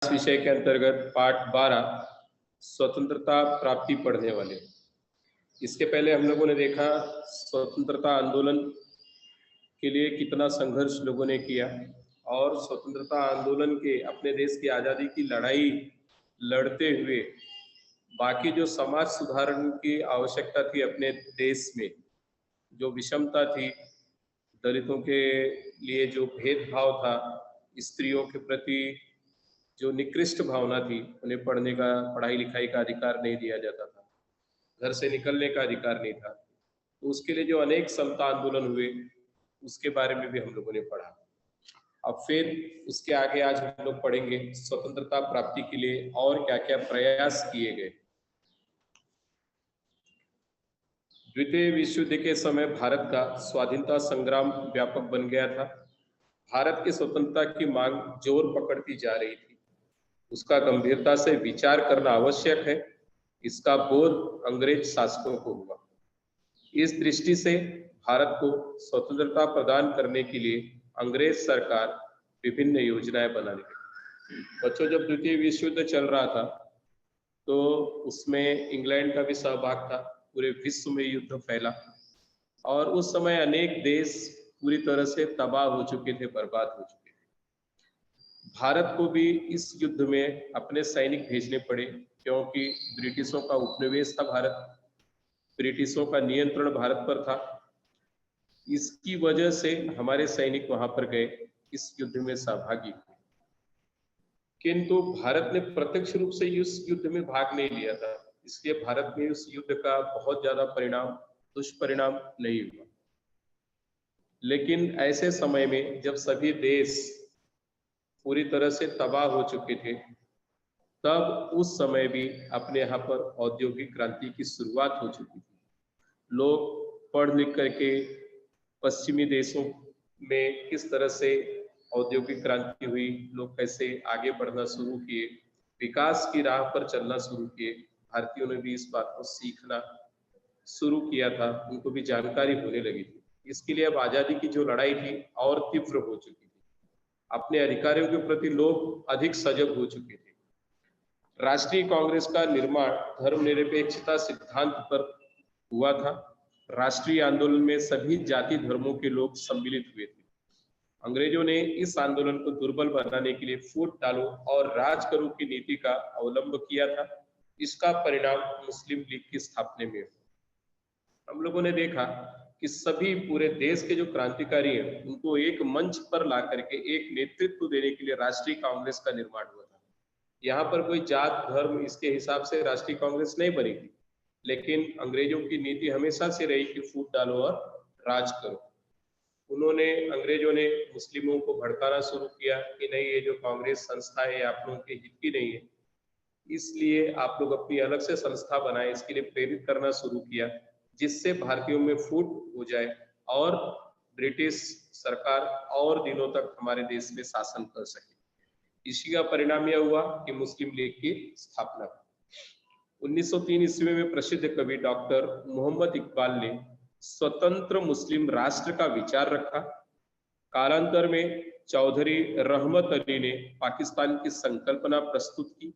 इस विषय के अंतर्गत पाठ 12 स्वतंत्रता प्राप्ति पढ़ने वाले। इसके पहले हम लोगों ने देखा स्वतंत्रता आंदोलन के लिए कितना संघर्ष लोगों ने किया और स्वतंत्रता आंदोलन के अपने देश की आज़ादी की लड़ाई लड़ते हुए बाकी जो समाज सुधारण की आवश्यकता थी अपने देश में, जो विषमता थी, दलितों के लिए जो भेदभाव था, स्त्रियों के प्रति जो निकृष्ट भावना थी, उन्हें पढ़ने का, पढ़ाई लिखाई का अधिकार नहीं दिया जाता था, घर से निकलने का अधिकार नहीं था, तो उसके लिए जो अनेक समता आंदोलन हुए उसके बारे में भी हम लोगों ने पढ़ा। अब फिर उसके आगे आज हम लोग पढ़ेंगे स्वतंत्रता प्राप्ति के लिए और क्या क्या प्रयास किए गए। द्वितीय विश्व युद्ध के समय भारत का स्वाधीनता संग्राम व्यापक बन गया था। भारत की स्वतंत्रता की मांग जोर पकड़ती जा रही थी। उसका गंभीरता से विचार करना आवश्यक है। इसका बोध अंग्रेज शासकों को हुआ। इस दृष्टि से भारत को स्वतंत्रता प्रदान करने के लिए अंग्रेज सरकार विभिन्न योजनाएं बनाने लगी। बच्चों, जब द्वितीय विश्व युद्ध चल रहा था तो उसमें इंग्लैंड का भी सहभाग था। पूरे विश्व में युद्ध फैला और उस समय अनेक देश पूरी तरह से तबाह हो चुके थे, बर्बाद हो चुके थे। भारत को भी इस युद्ध में अपने सैनिक भेजने पड़े क्योंकि ब्रिटिशों का उपनिवेश था भारत, ब्रिटिशों का नियंत्रण भारत पर था। इसकी वजह से हमारे सैनिक वहां पर गए, इस युद्ध में सहभागी हुए, किंतु भारत ने प्रत्यक्ष रूप से इस युद्ध में भाग नहीं लिया था। इसलिए भारत में उस युद्ध का बहुत ज्यादा दुष्परिणाम नहीं हुआ। लेकिन ऐसे समय में जब सभी देश पूरी तरह से तबाह हो चुके थे, तब उस समय भी अपने यहाँ पर औद्योगिक क्रांति की शुरुआत हो चुकी थी। लोग पढ़ लिख करके पश्चिमी देशों में किस तरह से औद्योगिक क्रांति हुई, लोग कैसे आगे बढ़ना शुरू किए, विकास की राह पर चलना शुरू किए। भारतीयों ने भी इस बात को सीखना शुरू किया था, उनको भी जानकारी होने लगी थी। इसके लिए अब आजादी की जो लड़ाई थी और तीव्र हो चुकी थी। अपने अधिकारियों के प्रति लोग अधिक सजग हो चुके थे। राष्ट्रीय कांग्रेस का निर्माण धर्मनिरपेक्षता सिद्धांत पर हुआ था। राष्ट्रीय आंदोलन में सभी जाति धर्मों के लोग सम्मिलित हुए थे। अंग्रेजों ने इस आंदोलन को दुर्बल बनाने के लिए फूट डालो और राज करो की नीति का अवलंब किया था। इसका परिणाम मुस्लिम लीग की स्थापना में हुआ। हम लोगों ने देखा कि सभी पूरे देश के जो क्रांतिकारी हैं, उनको एक मंच पर ला करके एक नेतृत्व देने के लिए राष्ट्रीय कांग्रेस का निर्माण हुआ था। यहाँ पर कोई जात धर्म इसके हिसाब से राष्ट्रीय कांग्रेस नहीं बनी थी, लेकिन अंग्रेजों की नीति हमेशा से रही कि फूट डालो और राज करो। अंग्रेजों ने मुस्लिमों को भड़काना शुरू किया कि नहीं, ये जो कांग्रेस संस्था है आप लोगों के हित की नहीं है, इसलिए आप लोग अपनी अलग से संस्था बनाए। इसके लिए प्रेरित करना शुरू किया जिससे भारतीयों में फूट हो जाए और ब्रिटिश सरकार और दिनों तक हमारे देश में शासन कर सके। इसी का परिणाम यह हुआ कि मुस्लिम लीग की स्थापना हुई। 1903 ईस्वी में प्रसिद्ध कवि डॉक्टर मोहम्मद इकबाल ने स्वतंत्र मुस्लिम राष्ट्र का विचार रखा। कालांतर में चौधरी रहमत अली ने पाकिस्तान की संकल्पना प्रस्तुत की।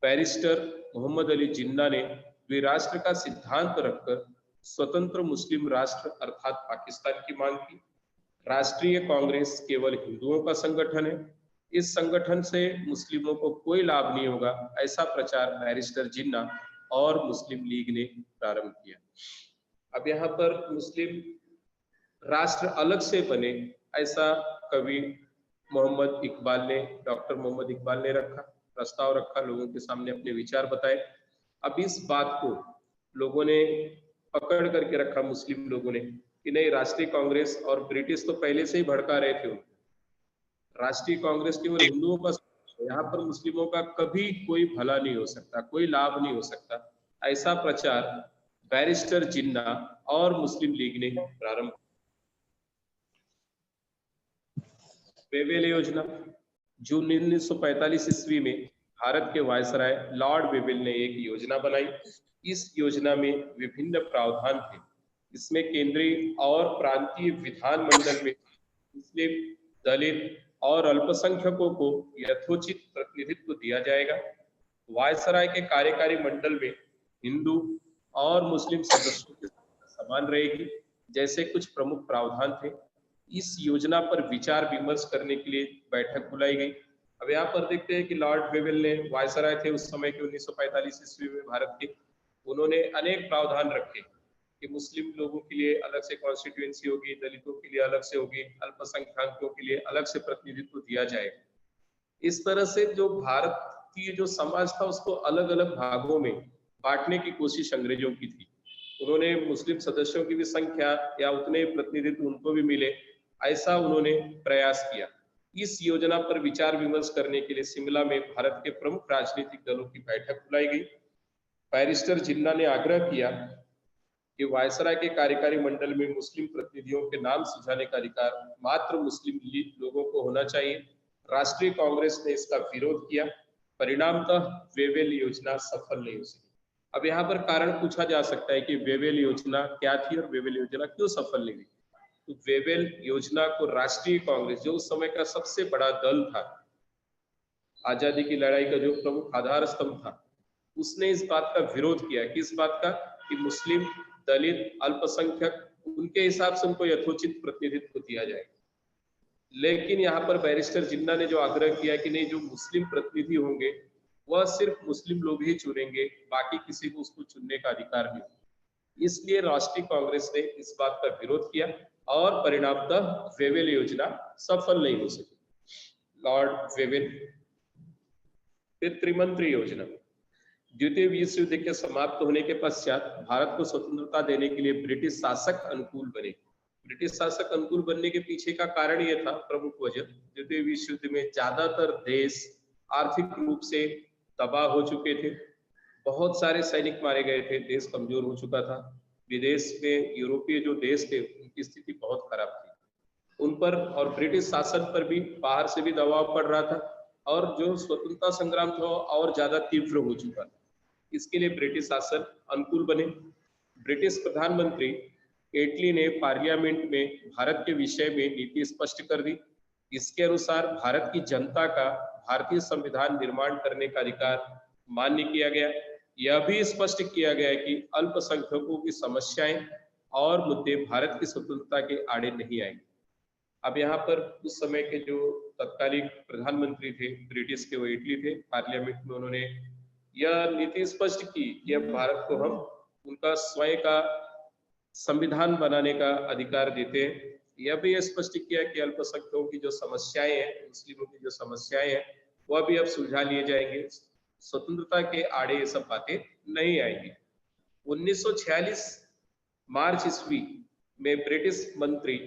बैरिस्टर मोहम्मद अली जिन्ना ने द्विराष्ट्र का सिद्धांत रखकर स्वतंत्र मुस्लिम राष्ट्र अर्थात पाकिस्तान की मांग की। राष्ट्रीय कांग्रेस केवल हिंदुओं का संगठन है, इस संगठन से मुस्लिमों को कोई लाभ नहीं होगा, ऐसा प्रचार बैरिस्टर जिन्ना और मुस्लिम लीग ने प्रारंभ किया। अब यहाँ पर मुस्लिम राष्ट्र अलग से बने, ऐसा कवि डॉक्टर मोहम्मद इकबाल ने प्रस्ताव रखा, लोगों के सामने अपने विचार बताए। अब इस बात को लोगों ने पकड़ करके रखा, मुस्लिम लोगों ने, कि नहीं, राष्ट्रीय कांग्रेस और ब्रिटिश तो पहले से ही भड़का रहे थे। राष्ट्रीय कांग्रेस केवल हिंदुओं का, यहाँ पर मुस्लिमों का कभी कोई भला नहीं हो सकता, कोई लाभ नहीं हो सकता, ऐसा प्रचार बैरिस्टर जिन्ना और मुस्लिम लीग ने प्रारंभ। वेवेल योजना, जून 1945 ईस्वी में भारत के वायसराय लॉर्ड वेवेल ने एक योजना बनाई। इस योजना में विभिन्न प्रावधान थे। इसमें केंद्रीय और प्रांतीय विधानमंडल में मुस्लिम, दलित और अल्पसंख्यकों को यथोचित प्रतिनिधित्व दिया जाएगा। वायसराय के कार्यकारी मंडल में हिंदू और मुस्लिम सदस्यों की संख्या समान रहेगी, जैसे कुछ प्रमुख प्रावधान थे। इस योजना पर विचार विमर्श करने के लिए बैठक बुलाई गई। अब यहाँ पर देखते हैं कि लॉर्ड वेवेल ने, वायसराय थे उस समय के 1945 ईस्वी में भारत के, उन्होंने अनेक प्रावधान रखे कि मुस्लिम लोगों के लिए अलग से कॉन्स्टिट्यूएंसी होगी, दलितों के लिए अलग से होगी, अल्पसंख्यकों के लिए अलग से प्रतिनिधित्व दिया जाएगा। इस तरह से जो भारतीय जो समाज था उसको अलग अलग भागों में बांटने की कोशिश अंग्रेजों की थी। उन्होंने मुस्लिम सदस्यों की भी संख्या या उतने प्रतिनिधित्व उनको भी मिले, ऐसा उन्होंने प्रयास किया। इस योजना पर विचार विमर्श करने के लिए शिमला में भारत के प्रमुख राजनीतिक दलों की बैठक बुलाई गई। बैरिस्टर जिन्ना ने आग्रह किया कि वायसराय के कार्यकारी मंडल में मुस्लिम प्रतिनिधियों के नाम सुझाने का अधिकार मात्र मुस्लिम लीग लोगों को होना चाहिए। राष्ट्रीय कांग्रेस ने इसका विरोध किया। परिणामतः वेवेल योजना सफल नहीं हो सकी। अब यहाँ पर कारण पूछा जा सकता है कि वेवेल योजना क्या थी और वेवेल योजना क्यों सफल नहीं हुई। तो वेवेल योजना को राष्ट्रीय कांग्रेस, जो उस समय का सबसे बड़ा दल था, आजादी की लड़ाई का जो प्रमुख आधार स्तंभ था, उसने इस बात का विरोध किया। किस बात का? कि मुस्लिम, दलित, अल्पसंख्यक, उनके हिसाब से उनको यथोचित प्रतिनिधित्व दिया जाए। लेकिन यहाँ पर बैरिस्टर जिन्ना ने जो आग्रह किया कि नहीं, जो मुस्लिम प्रतिनिधि होंगे वह सिर्फ मुस्लिम लोग ही चुनेंगे, बाकी किसी को उसको चुनने का अधिकार नहीं। इसलिए राष्ट्रीय कांग्रेस ने इस बात का विरोध किया और परिणामतः वेवेल योजना सफल नहीं हो सकी। Lord Wavell. फिर त्रिमंत्री योजना। द्वितीय विश्व युद्ध के समाप्त होने के पश्चात भारत को स्वतंत्रता देने के लिए ब्रिटिश शासक अनुकूल बने। ब्रिटिश शासक अनुकूल बनने के पीछे का कारण यह था, प्रमुख वजह, द्वितीय विश्व युद्ध में ज्यादातर देश आर्थिक रूप से तबाह हो चुके थे, बहुत सारे सैनिक मारे गए थे, देश कमजोर हो चुका था। विदेश में यूरोपीय जो देश थे उनकी स्थिति बहुत खराब थी, उन पर और ब्रिटिश शासन पर भी बाहर से भी दबाव पड़ रहा था, और जो स्वतंत्रता संग्राम था और ज्यादा तीव्र हो चुका था। इसके लिए ब्रिटिश शासन अनुकूल बने। ब्रिटिश प्रधानमंत्री एटली ने पार्लियामेंट में भारत के विषय में नीति स्पष्ट कर दी। इसके अनुसार भारत की जनता का भारतीय संविधान निर्माण करने का अधिकार मान्य किया गया। यह भी स्पष्ट किया गया कि अल्पसंख्यकों की समस्याएं और मुद्दे भारत की स्वतंत्रता के आड़े नहीं आएंगे। अब यहाँ पर उस समय के जो तत्कालीन प्रधानमंत्री थे ब्रिटिश के, वो इटली थे, पार्लियामेंट में उन्होंने यह नीति स्पष्ट की कि अब भारत को हम उनका स्वयं का संविधान बनाने का अधिकार देते हैं। यह भी स्पष्ट किया कि अल्पसंख्यकों की जो समस्याएं हैं, मुस्लिमों की जो समस्याएं हैं, वह भी अब सुलझा लिए जाएंगे, स्वतंत्रता के आड़े ये सब बातें नहीं आएंगी। 1946 मार्च ईस्वी में ब्रिटिश मंत्री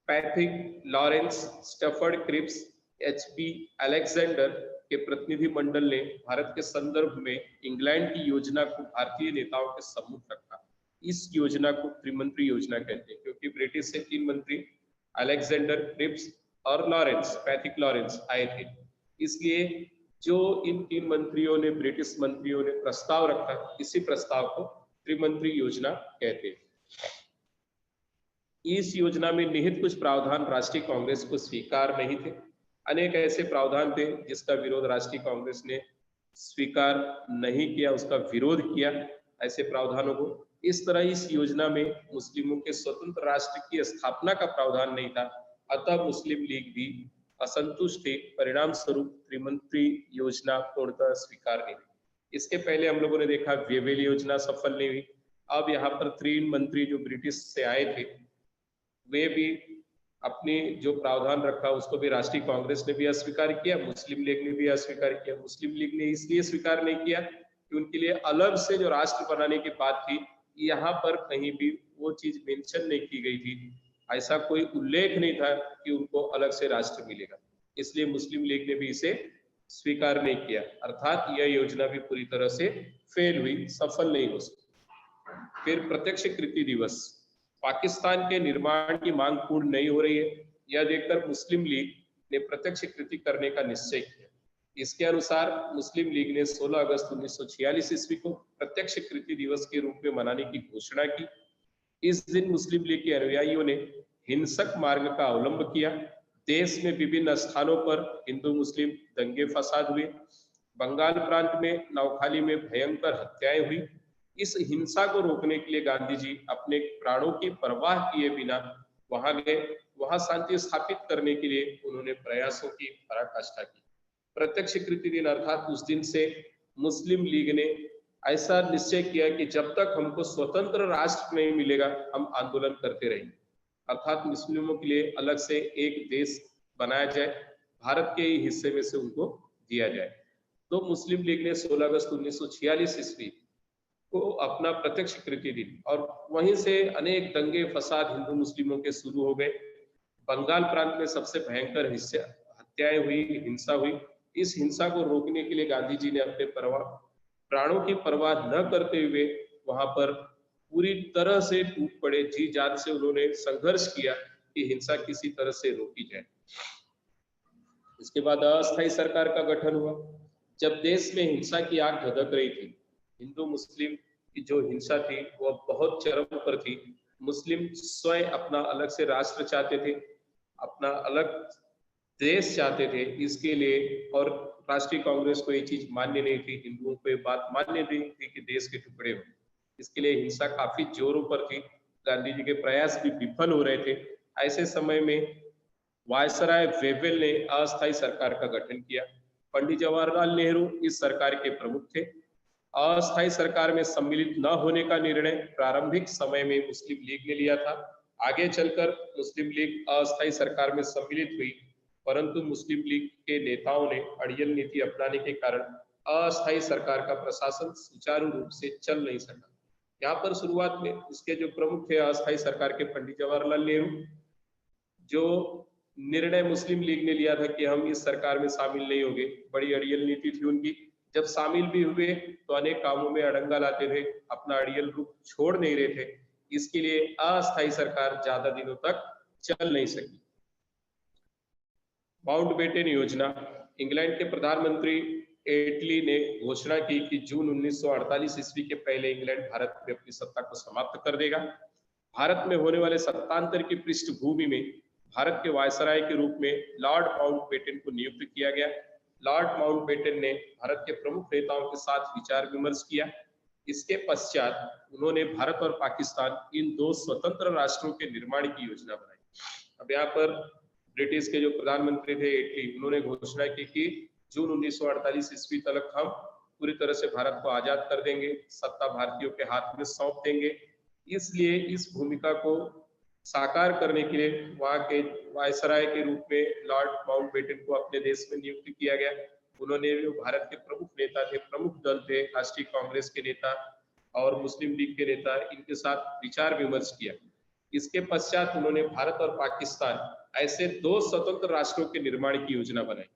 Patrick Lawrence, Stafford Cripps, H B Alexander के प्रतिनिधि मंडल ने भारत के संदर्भ में इंग्लैंड की योजना को भारतीय नेताओं के सम्मुख रखा। इस योजना को त्रिमंत्री योजना कहते हैं, क्योंकि ब्रिटिश से 3 मंत्री अलेक्जेंडर, क्रिप्स और लॉरेंस, पैट्रिक लॉरेंस आए थे। इसलिए जो इन 3 मंत्रियों ने, ब्रिटिश मंत्रियों ने प्रस्ताव रखा, इसी प्रस्ताव को त्रिमंत्री योजना कहते हैं। इस योजना में निहित कुछ प्रावधान राष्ट्रीय कांग्रेस को स्वीकार नहीं थे। अनेक ऐसे प्रावधान थे जिसका विरोध राष्ट्रीय कांग्रेस ने स्वीकार नहीं किया, उसका विरोध किया ऐसे प्रावधानों को। इस तरह इस योजना में मुस्लिमों के स्वतंत्र राष्ट्र की स्थापना का प्रावधान नहीं था, अतः मुस्लिम लीग भी असंतुष्ट थे। परिणाम स्वरूप त्रिमंत्री योजना पूर्णतः स्वीकार नहीं हुई। इसके पहले हम लोगों ने देखा वेवेल योजना सफल नहीं हुई। अब यहाँ पर 3 मंत्री जो ब्रिटिश से आए थे, वे भी अपनी जो प्रावधान रखा उसको भी राष्ट्रीय कांग्रेस ने भी अस्वीकार किया, मुस्लिम लीग ने भी अस्वीकार किया। मुस्लिम लीग ने इसलिए स्वीकार नहीं किया कि उनके लिए अलग से जो राष्ट्र बनाने की बात थी, यहाँ पर कहीं भी वो चीज मेंशन नहीं की गई थी, ऐसा कोई उल्लेख नहीं था कि उनको अलग से राष्ट्र मिलेगा। इसलिए मुस्लिम लीग ने भी इसे स्वीकार नहीं किया, अर्थात यह योजना भी पूरी तरह से फेल हुई, सफल नहीं हो सकी। फिर प्रत्यक्ष कृति दिवस। पाकिस्तान के निर्माण की मांग पूर्ण नहीं हो रही है, यह देखकर मुस्लिम लीग ने प्रत्यक्ष कृति करने का निश्चय किया। इसके अनुसार मुस्लिम लीग ने 16 अगस्त 1946 ईस्वी को प्रत्यक्ष कृति दिवस के रूप में मनाने की घोषणा की। इस दिन मुस्लिम लीग के अनुयायियों ने हिंसक मार्ग का अवलंब किया। देश में विभिन्न स्थानों पर हिंदू मुस्लिम दंगे फसाद हुए। बंगाल प्रांत में नौखाली में भयंकर हत्याएं हुई। इस हिंसा को रोकने के लिए गांधी जी अपने प्राणों की परवाह किए बिना वहां गए। वहां शांति स्थापित करने के लिए उन्होंने प्रयासों की पराकाष्ठा की। प्रत्यक्ष कृति दिन अर्थात उस दिन से मुस्लिम लीग ने ऐसा निश्चय किया कि जब तक हमको स्वतंत्र राष्ट्र नहीं मिलेगा हम आंदोलन करते रहेंगे। अर्थात मुस्लिमों के लिए अलग से एक देश बनाया जाए, भारत के ही हिस्से में से उनको दिया जाए। तो मुस्लिम लीग ने 16 अगस्त 1946 ईस्वी को अपना प्रत्यक्ष कृति दिन, और वहीं से अनेक दंगे फसाद हिंदू मुस्लिमों के शुरू हो गए। बंगाल प्रांत में सबसे भयंकर हिस्सा हत्याएं हुई, हिंसा हुई। इस हिंसा को रोकने के लिए गांधी जी ने अपने प्राणों की परवाह न करते हुए वहां पर पूरी तरह से टूट पड़े। जी जान से उन्होंने संघर्ष किया कि हिंसा किसी तरह से रोकी जाए। इसके बाद अस्थायी सरकार का गठन हुआ। जब देश में हिंसा की आग धधक रही थी, हिंदू मुस्लिम की जो हिंसा थी वह बहुत चरम पर थी। मुस्लिम स्वयं अपना अलग से राष्ट्र चाहते थे, अपना अलग देश चाहते थे। इसके लिए, और राष्ट्रीय कांग्रेस को ये चीज मान्य नहीं थी, हिंदुओं को ये बात मान्य नहीं थी कि देश के टुकड़े हो। इसके लिए हिंसा काफी जोरों पर थी। गांधी जी के प्रयास भी विफल हो रहे थे। ऐसे समय में वायसराय वेवेल ने अस्थायी सरकार का गठन किया। पंडित जवाहरलाल नेहरू इस सरकार के प्रमुख थे। अस्थायी सरकार में सम्मिलित न होने का निर्णय प्रारंभिक समय में मुस्लिम लीग ने लिया था। आगे चलकर मुस्लिम लीग अस्थायी सरकार में सम्मिलित हुई, परंतु मुस्लिम लीग के नेताओं ने अड़ियल नीति अपनाने के कारण अस्थायी सरकार का प्रशासन सुचारू रूप से चल नहीं सका। यहाँ पर शुरुआत में इसके जो प्रमुख थे अस्थायी सरकार के पंडित जवाहरलाल नेहरू, जो निर्णय मुस्लिम लीग ने लिया था कि हम इस सरकार में शामिल नहीं होंगे, बड़ी अड़ियल नीति थी उनकी। जब शामिल भी हुए तो अनेक कामों में अड़ंगा लाते थे, अपना अड़ियल रूप छोड़ नहीं रहे थे। इसके लिए अस्थायी सरकार ज्यादा दिनों तक चल नहीं सकी। माउंटबेटन योजना। इंग्लैंड के प्रधानमंत्री एटली ने घोषणा की कि जून 1948 ईस्वी के पहले इंग्लैंड भारत में अपनी सत्ता को समाप्त कर देगा। भारत में होने वाले सत्तांतर की पृष्ठभूमि में भारत के वायसराय के रूप में लॉर्ड माउंटबेटन को नियुक्त किया गया। लॉर्ड माउंटबेटन ने भारत के प्रमुख नेताओं के साथ विचार विमर्श किया। इसके पश्चात उन्होंने भारत और पाकिस्तान इन दो स्वतंत्र राष्ट्रों के निर्माण की योजना बनाई। अब यहाँ पर ब्रिटिश के जो प्रधानमंत्री थे एटली, उन्होंने घोषणा की कि जून 1948 ईस्वी तक हम पूरी तरह से भारत को आजाद कर देंगे, सत्ता भारतीयों के हाथ में सौंप देंगे। इसलिए इस भूमिका को साकार करने के लिए वहां के वायसराय के रूप में लॉर्ड माउंटबेटन को अपने देश में नियुक्त किया गया। उन्होंने जो भारत के प्रमुख नेता थे, प्रमुख दल थे, राष्ट्रीय कांग्रेस के नेता और मुस्लिम लीग के नेता, इनके साथ विचार विमर्श किया। इसके पश्चात उन्होंने भारत और पाकिस्तान ऐसे दो स्वतंत्र राष्ट्रों के निर्माण की योजना बनाई।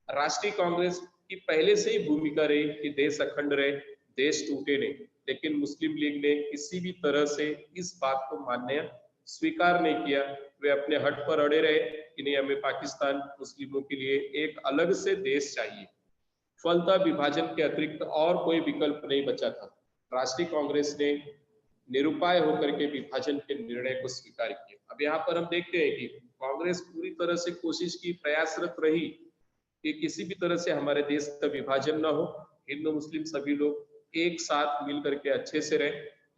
राष्ट्रीय कांग्रेस की पहले से ही भूमिका रही कि देश अखंड रहे, देश टूटे नहीं, लेकिन मुस्लिम लीग ने किसी भी तरह से इस बात को मान्य स्वीकार नहीं किया। वे अपने हट पर अड़े रहे कि नहीं, हमें पाकिस्तान मुस्लिमों के लिए एक अलग से देश चाहिए। फलतः विभाजन के अतिरिक्त और कोई विकल्प नहीं बचा था। राष्ट्रीय कांग्रेस ने निरुपाय होकर के विभाजन के निर्णय को स्वीकार किया। अब यहाँ पर हम देखते हैं कि कांग्रेस पूरी तरह से कोशिश की, प्रयासरत रही कि किसी भी तरह से हमारे देश का विभाजन न हो, हिंदू मुस्लिम सभी लोग एक साथ मिल करके अच्छे से रहे।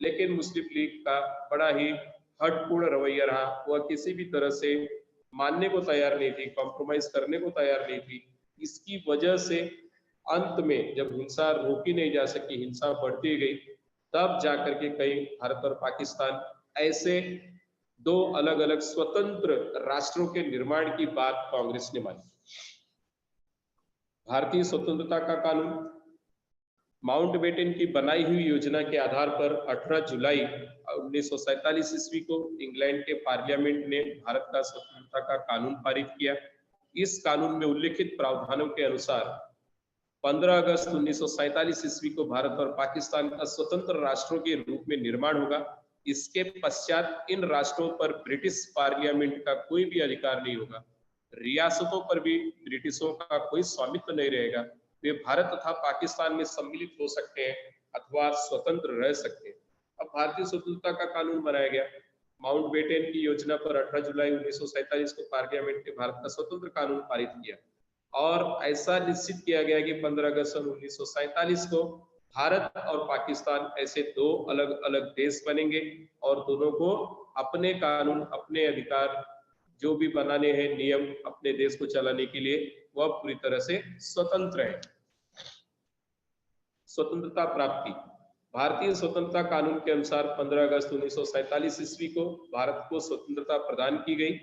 लेकिन मुस्लिम लीग का बड़ा ही हठपूर्ण रवैया रहा। वह किसी भी तरह से मानने को तैयार नहीं थी, कॉम्प्रोमाइज करने को तैयार नहीं थी। इसकी वजह से अंत में जब हिंसा रोकी नहीं जा सकी, हिंसा बढ़ती गई, तब जाकर के कई भारत और पाकिस्तान ऐसे दो अलग अलग स्वतंत्र राष्ट्रों के निर्माण की बात कांग्रेस ने मानी। भारतीय स्वतंत्रता का कानून। माउंटबेटन की बनाई हुई योजना के आधार पर 18 जुलाई 1947 ईस्वी को इंग्लैंड के पार्लियामेंट ने भारत का स्वतंत्रता का कानून पारित किया। इस कानून में उल्लिखित प्रावधानों के अनुसार 15 अगस्त 1947 ईस्वी को भारत और पाकिस्तान का स्वतंत्र राष्ट्रों के रूप में निर्माण होगा। इसके पश्चात इन राष्ट्रों पर ब्रिटिश पार्लियामेंट का कोई भी अधिकार नहीं होगा। रियासतों पर भी ब्रिटिशों का कोई स्वामित्व नहीं रहेगा। वे भारत तथा पाकिस्तान में सम्मिलित हो सकते हैं अथवा स्वतंत्र रह सकते हैं। अब भारतीय स्वतंत्रता का कानून बनाया गया। माउंटबेटन की योजना पर 18 जुलाई 1947 को पार्लियामेंट ने भारत का स्वतंत्र कानून पारित किया और ऐसा निश्चित किया गया कि 15 अगस्त सन 1947 को भारत और पाकिस्तान ऐसे दो अलग अलग देश बनेंगे और दोनों को अपने कानून, अपने अधिकार जो भी बनाने हैं नियम अपने देश को चलाने के लिए, वह पूरी तरह से स्वतंत्र है। स्वतंत्रता प्राप्ति। भारतीय स्वतंत्रता कानून के अनुसार 15 अगस्त 1947 ईस्वी को भारत को स्वतंत्रता प्रदान की गई।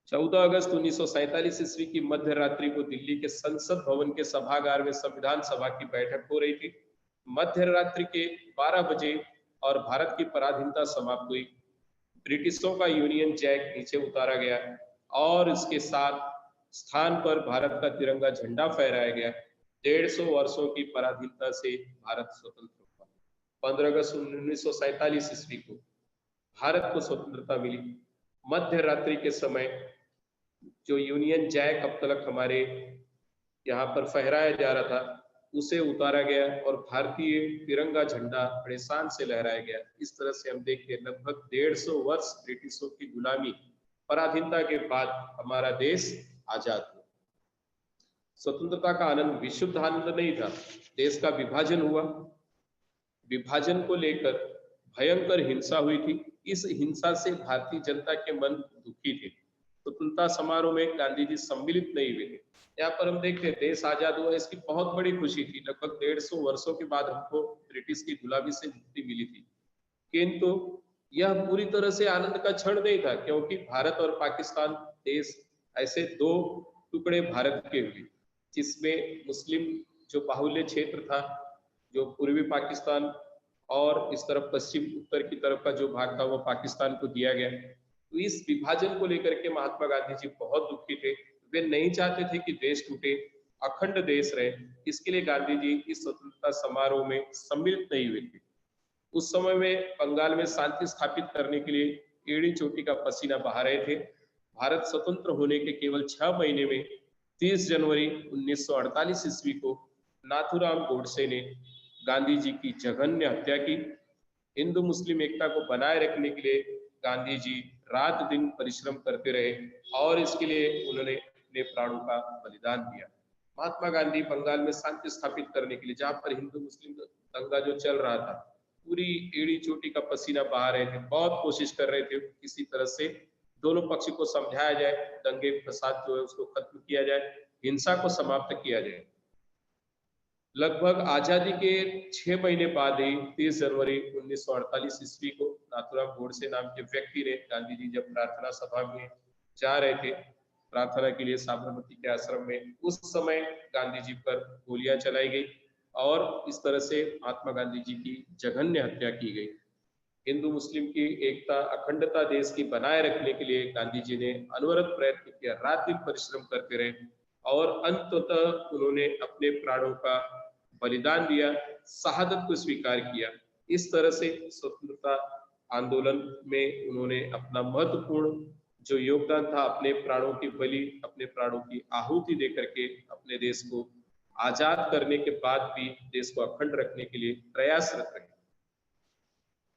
14 अगस्त 1947 ईस्वी की मध्य रात्रि को दिल्ली के संसद भवन के सभागार में संविधान सभा की बैठक हो रही थी। मध्य रात्रि के 12 बजे और भारत की पराधीनता समाप्त हुई। ब्रिटिशों का यूनियन जैक नीचे उतारा गया और इसके साथ स्थान पर भारत का तिरंगा झंडा फहराया गया। 150 वर्षों की पराधीनता से भारत स्वतंत्र हुआ। 15 अगस्त 1947 ईस्वी को भारत को स्वतंत्रता मिली। मध्य रात्रि के समय जो यूनियन जैक अब तक हमारे यहाँ पर फहराया जा रहा था उसे उतारा गया और भारतीय तिरंगा झंडा बड़े शान से लहराया गया। इस तरह से हम देखिए लगभग 150 वर्ष ब्रिटिशों की गुलामी, पराधीनता के बाद हमारा देश आजाद हुआ। स्वतंत्रता का आनंद विशुद्ध आनंद नहीं था, देश का विभाजन हुआ। विभाजन को लेकर भयंकर हिंसा हुई थी। इस हिंसा से भारतीय जनता के मन दुखी थे। स्वतंत्रता समारोह में गांधी जी सम्मिलित नहीं हुए थे। यहाँ पर हम देखते हैं देश आजाद हुआ, इसकी बहुत बड़ी खुशी थी। लगभग 150 वर्षों के बाद हमको ब्रिटिश की गुलामी से मुक्ति मिली थी, किंतु यह पूरी तरह से आनंद का क्षण नहीं था, क्योंकि भारत और पाकिस्तान देश ऐसे दो टुकड़े भारत के हुए, जिसमें मुस्लिम जो बाहुल्य क्षेत्र था, जो पूर्वी पाकिस्तान और इस तरफ पश्चिम उत्तर की तरफ का जो भाग था वो पाकिस्तान को दिया गया। तो इस विभाजन को लेकर के महात्मा गांधी जी बहुत दुखी थे। वे नहीं चाहते थे कि देश टूटे, अखंड देश रहे। इसके लिए गांधी जी इस स्वतंत्रता समारोह में सम्मिलित नहीं हुए थे। उस समय में बंगाल में शांति स्थापित करने के लिए एड़ी चोटी का पसीना बहा रहे थे। भारत स्वतंत्र होने के केवल 6 महीने में 30 जनवरी 1948 ईस्वी को नाथूराम गोडसे ने गांधी जी की जघन्य हत्या की। हिंदू मुस्लिम एकता को बनाए रखने के लिए गांधी जी रात दिन परिश्रम करते रहे और इसके लिए उन्होंने अपने प्राणों का बलिदान दिया। महात्मा गांधी बंगाल में शांति स्थापित करने के लिए, जहां पर हिंदू मुस्लिम दंगा जो चल रहा था, पूरी एड़ी चोटी का पसीना बहा रहे थे, बहुत कोशिश कर रहे थे किसी तरह से दोनों पक्ष को समझाया जाए, दंगे फसाद जो है उसको खत्म किया जाए, हिंसा को समाप्त किया जाए। लगभग आजादी के 6 महीने बाद ही 30 जनवरी 1948 ईस्वी को नाथूराम गोडसे नाम के व्यक्ति ने, गांधी जी जब प्रार्थना सभा में जा रहे थे प्रार्थना के लिए साबरमती के आश्रम में, उस समय गांधी जी पर गोलियां चलाई गई और इस तरह से महात्मा गांधी जी की जघन्य हत्या की गई। हिंदू मुस्लिम की एकता, अखंडता देश की बनाए रखने के लिए गांधी जी ने अनवरत प्रयत्न किया, रात दिन परिश्रम करते रहे और अंततः उन्होंने अपने प्राणों का बलिदान दिया, शहादत को स्वीकार किया। इस तरह से स्वतंत्रता आंदोलन में उन्होंने अपना महत्वपूर्ण जो योगदान था, अपने प्राणों की बलि, अपने प्राणों की आहुति देकर के अपने देश को आजाद करने के बाद भी देश को अखंड रखने के लिए प्रयासरत रहे।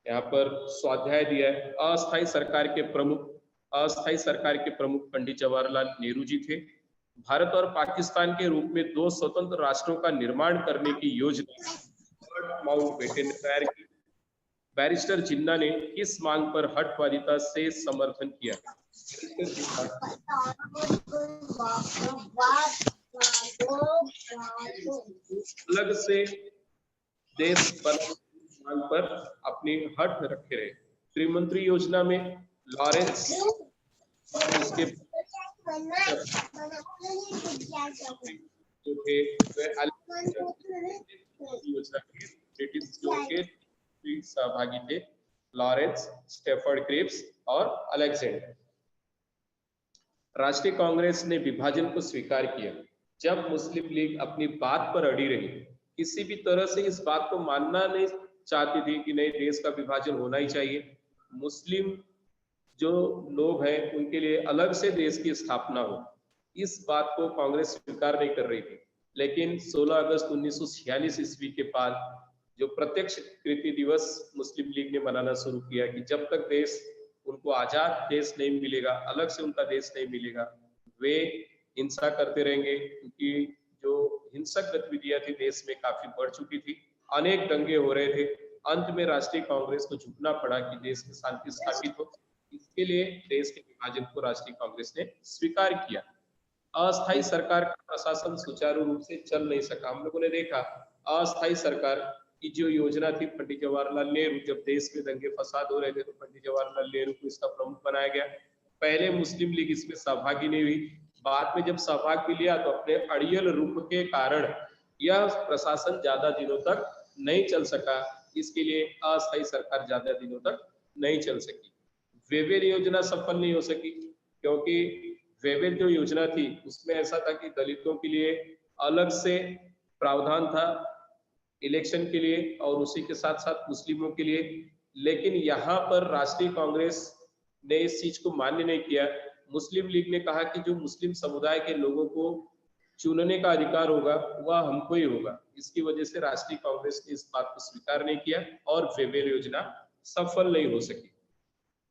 यहाँ पर स्वाध्याय दिया है। अस्थायी सरकार के प्रमुख पंडित जवाहरलाल नेहरू जी थे। भारत और पाकिस्तान के रूप में 2 स्वतंत्र राष्ट्रों का निर्माण करने की योजना माउंटबेटन ने तैयार की। बैरिस्टर जिन्ना ने किस मांग पर हठवादिता से समर्थन किया? अलग से देश मांग पर अपनी हठ रखे रहे। त्रिमंत्री योजना में लॉरेंस उसके जो थे योजना के ब्रिटिशों के सहभागी थे, लॉरेंस, स्टेफर्ड क्रिप्स और अलेक्जेंडर। राष्ट्रीय कांग्रेस ने विभाजन को स्वीकार किया। जब मुस्लिम लीग अपनी बात पर अड़ी रही, किसी भी तरह से इस बात को मानना नहीं चाहती थी कि नहीं, देश का विभाजन होना ही चाहिए, मुस्लिम जो लोग हैं उनके लिए अलग से देश की स्थापना हो, इस बात को कांग्रेस स्वीकार नहीं कर रही थी। लेकिन 16 अगस्त 1946 ईस्वी के बाद जो प्रत्यक्ष कृति दिवस मुस्लिम लीग ने मनाना शुरू किया कि जब तक देश उनको आजाद देश नहीं मिलेगा, अलग से उनका देश नहीं मिलेगा, वे हिंसा करते रहेंगे, क्योंकि जो हिंसक गतिविधियां थी देश में काफी बढ़ चुकी थी, अनेक दंगे हो रहे थे। अंत में राष्ट्रीय कांग्रेस को झुकना पड़ा कि देश में शांति स्थापित हो। इसके लिए देश के विभाजन को राष्ट्रीय कांग्रेस ने स्वीकार किया। अस्थायी सरकार का प्रशासन सुचारू रूप से चल नहीं सका। हम लोगों ने देखा अस्थायी सरकार की जो योजना थी, पंडित जवाहरलाल नेहरू, जब देश में दंगे फसाद हो रहे थे तो पंडित जवाहरलाल नेहरू को इसका प्रमुख बनाया गया। पहले मुस्लिम लीग इसमें सहभागी नहीं हुई, बाद में जब सहभाग भी लिया तो अपने अड़ियल रूप के कारण यह प्रशासन ज्यादा दिनों तक नहीं चल सका। इसके लिए अस्थायी सरकार ज्यादा दिनों तक नहीं चल सकी। वेवेल योजना सफल नहीं हो सकी, क्योंकि वेवेल जो योजना थी उसमें ऐसा था कि दलितों के लिए अलग से प्रावधान था इलेक्शन के लिए और उसी के साथ साथ मुस्लिमों के लिए। लेकिन यहाँ पर राष्ट्रीय कांग्रेस ने इस चीज को मान्य नहीं किया। मुस्लिम लीग ने कहा कि जो मुस्लिम समुदाय के लोगों को चुनने का अधिकार होगा वह हमको ही होगा। इसकी वजह से राष्ट्रीय कांग्रेस ने इस बात को स्वीकार नहीं किया और वेवेल योजना सफल नहीं हो सकी।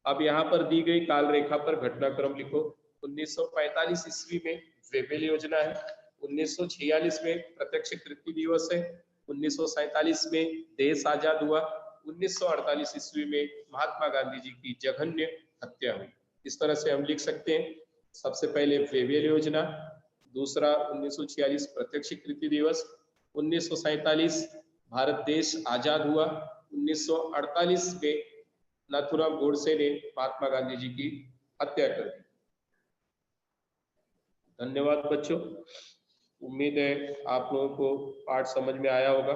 अब यहाँ पर दी गई काल रेखा पर घटनाक्रम लिखो। 1945 ईस्वी में वेवेल योजना है, 1946 में प्रत्यक्ष कृति दिवस है, 1947 में देश आजाद हुआ, 1948 ईस्वी में महात्मा गांधी जी की जघन्य हत्या हुई। इस तरह से हम लिख सकते हैं, सबसे पहले वेवेल योजना, दूसरा 1946 प्रत्यक्ष कृति दिवस, 1947 भारत देश आजाद हुआ, 1948 में नाथूराम गोडसे ने महात्मा गांधी जी की हत्या कर दी। धन्यवाद बच्चों, उम्मीद है आप लोगों को पाठ समझ में आया होगा।